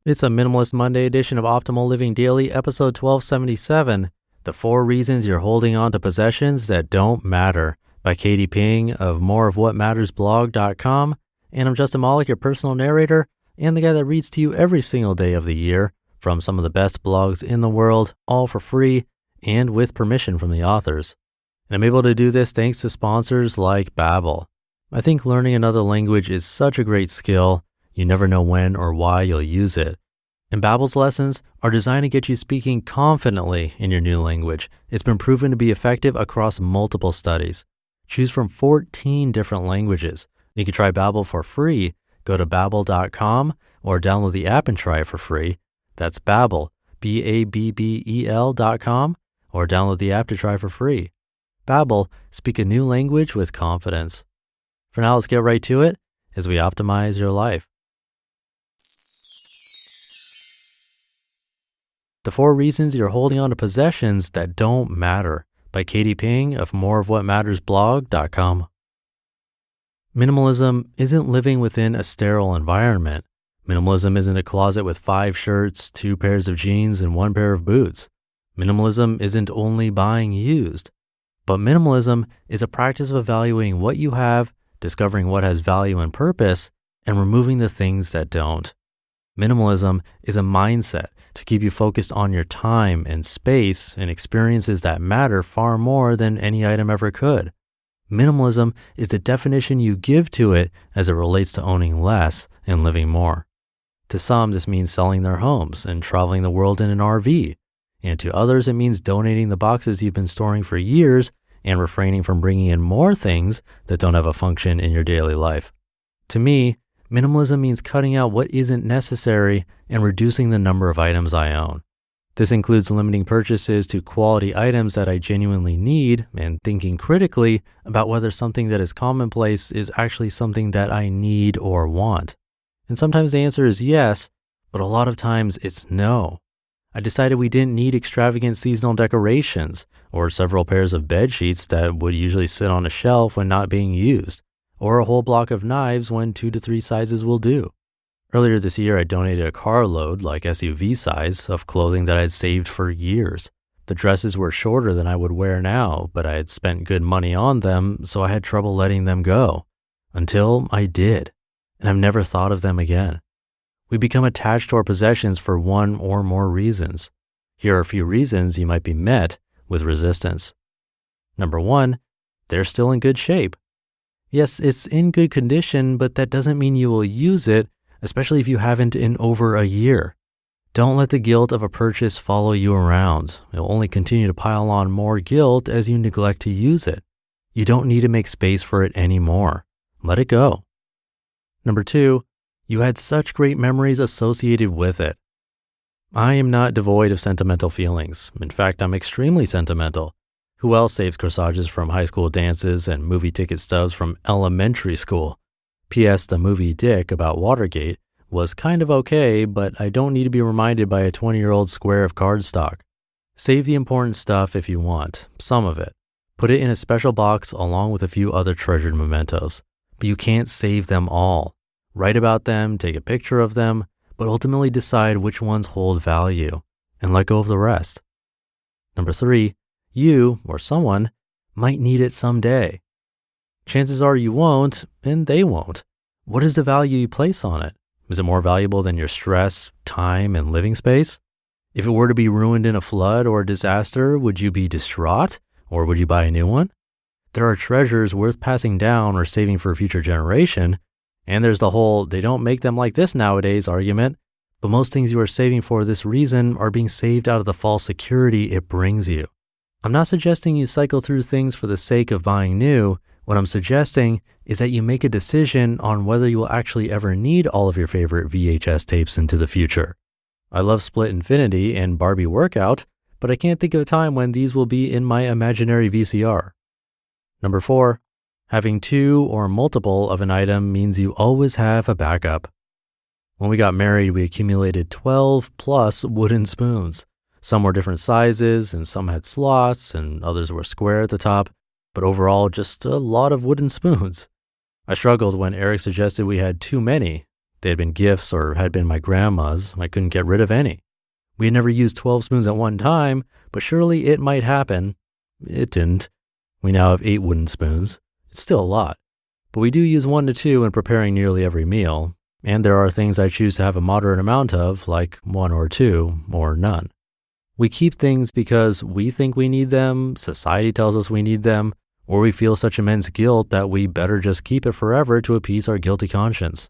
It's a Minimalist Monday edition of Optimal Living Daily, episode 1277, The 4 Reasons You're Holding On to Possessions That Don't Matter, by Katie Ping of moreofwhatmattersblog.com. And I'm Justin Malik, your personal narrator, and the guy that reads to you every single day of the year from some of the best blogs in the world, all for free and with permission from the authors. And I'm able to do this thanks to sponsors like Babbel. I think learning another language is such a great skill. You never know when or why you'll use it. And Babbel's lessons are designed to get you speaking confidently in your new language. It's been proven to be effective across multiple studies. Choose from 14 different languages. You can try Babbel for free. Go to babbel.com or download the app and try it for free. That's Babbel, Babbel.com, or download the app to try for free. Babbel, speak a new language with confidence. For now, let's get right to it as we optimize your life. The 4 Reasons You're Holding On to Possessions That Don't Matter, by Katie Ping of moreofwhatmattersblog.com. Minimalism isn't living within a sterile environment. Minimalism isn't a closet with 5 shirts, 2 pairs of jeans, and 1 pair of boots. Minimalism isn't only buying used. But minimalism is a practice of evaluating what you have, discovering what has value and purpose, and removing the things that don't. Minimalism is a mindset to keep you focused on your time and space and experiences that matter far more than any item ever could. Minimalism is the definition you give to it as it relates to owning less and living more. To some, this means selling their homes and traveling the world in an RV. And to others, it means donating the boxes you've been storing for years and refraining from bringing in more things that don't have a function in your daily life. To me, minimalism means cutting out what isn't necessary and reducing the number of items I own. This includes limiting purchases to quality items that I genuinely need and thinking critically about whether something that is commonplace is actually something that I need or want. And sometimes the answer is yes, but a lot of times it's no. I decided we didn't need extravagant seasonal decorations or several pairs of bed sheets that would usually sit on a shelf when not being used, or a whole block of knives when 2 to 3 sizes will do. Earlier this year, I donated a carload, like SUV size, of clothing that I had saved for years. The dresses were shorter than I would wear now, but I had spent good money on them, so I had trouble letting them go. Until I did, and I've never thought of them again. We become attached to our possessions for one or more reasons. Here are a few reasons you might be met with resistance. Number 1, they're still in good shape. Yes, it's in good condition, but that doesn't mean you will use it, especially if you haven't in over a year. Don't let the guilt of a purchase follow you around. It'll only continue to pile on more guilt as you neglect to use it. You don't need to make space for it anymore. Let it go. Number 2, you had such great memories associated with it. I am not devoid of sentimental feelings. In fact, I'm extremely sentimental. Who else saves corsages from high school dances and movie ticket stubs from elementary school? P.S. The movie Dick about Watergate was kind of okay, but I don't need to be reminded by a 20-year-old square of cardstock. Save the important stuff if you want, some of it. Put it in a special box along with a few other treasured mementos. But you can't save them all. Write about them, take a picture of them, but ultimately decide which ones hold value and let go of the rest. Number 3, you or someone might need it someday. Chances are you won't, and they won't. What is the value you place on it? Is it more valuable than your stress, time, and living space? If it were to be ruined in a flood or a disaster, would you be distraught, or would you buy a new one? There are treasures worth passing down or saving for a future generation, and there's the whole "they don't make them like this nowadays" argument, but most things you are saving for this reason are being saved out of the false security it brings you. I'm not suggesting you cycle through things for the sake of buying new. What I'm suggesting is that you make a decision on whether you will actually ever need all of your favorite VHS tapes into the future. I love Split Infinity and Barbie Workout, but I can't think of a time when these will be in my imaginary VCR. Number 4, having 2 or multiple of an item means you always have a backup. When we got married, we accumulated 12 plus wooden spoons. Some were different sizes, and some had slots, and others were square at the top, but overall just a lot of wooden spoons. I struggled when Eric suggested we had too many. They had been gifts or had been my grandma's. I couldn't get rid of any. We had never used 12 spoons at one time, but surely it might happen. It didn't. We now have 8 wooden spoons. It's still a lot. But we do use 1 to 2 in preparing nearly every meal. And there are things I choose to have a moderate amount of, like 1 or 2, or none. We keep things because we think we need them, society tells us we need them, or we feel such immense guilt that we better just keep it forever to appease our guilty conscience.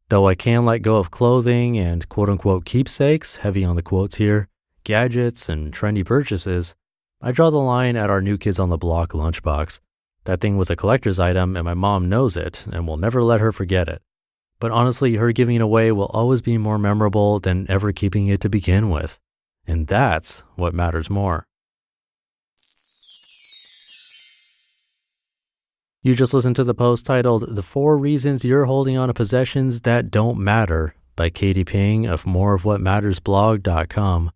Though I can let go of clothing and quote-unquote keepsakes, heavy on the quotes here, gadgets and trendy purchases, I draw the line at our New Kids on the Block lunchbox. That thing was a collector's item and my mom knows it and will never let her forget it. But honestly, her giving it away will always be more memorable than ever keeping it to begin with. And that's what matters more. You just listened to the post titled, The 4 Reasons You're Holding On to Possessions That Don't Matter by Katie Ping of moreofwhatmattersblog.com.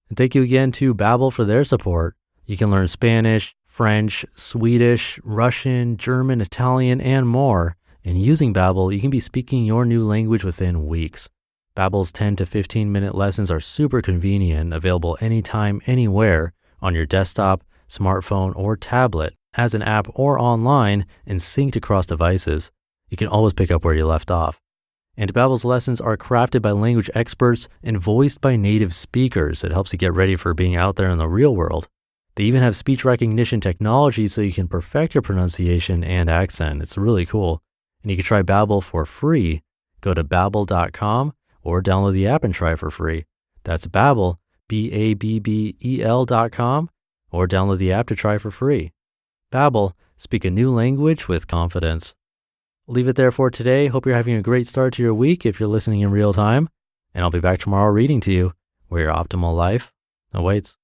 And thank you again to Babbel for their support. You can learn Spanish, French, Swedish, Russian, German, Italian, and more. And using Babbel, you can be speaking your new language within weeks. Babbel's 10 to 15-minute lessons are super convenient, available anytime, anywhere, on your desktop, smartphone, or tablet, as an app or online, and synced across devices. You can always pick up where you left off. And Babbel's lessons are crafted by language experts and voiced by native speakers. It helps you get ready for being out there in the real world. They even have speech recognition technology so you can perfect your pronunciation and accent. It's really cool. And you can try Babbel for free. Go to babbel.com or download the app and try it for free. That's Babbel, Babbel.com, or download the app to try for free. Babbel, speak a new language with confidence. I'll leave it there for today. Hope you're having a great start to your week if you're listening in real time. And I'll be back tomorrow reading to you where your optimal life awaits.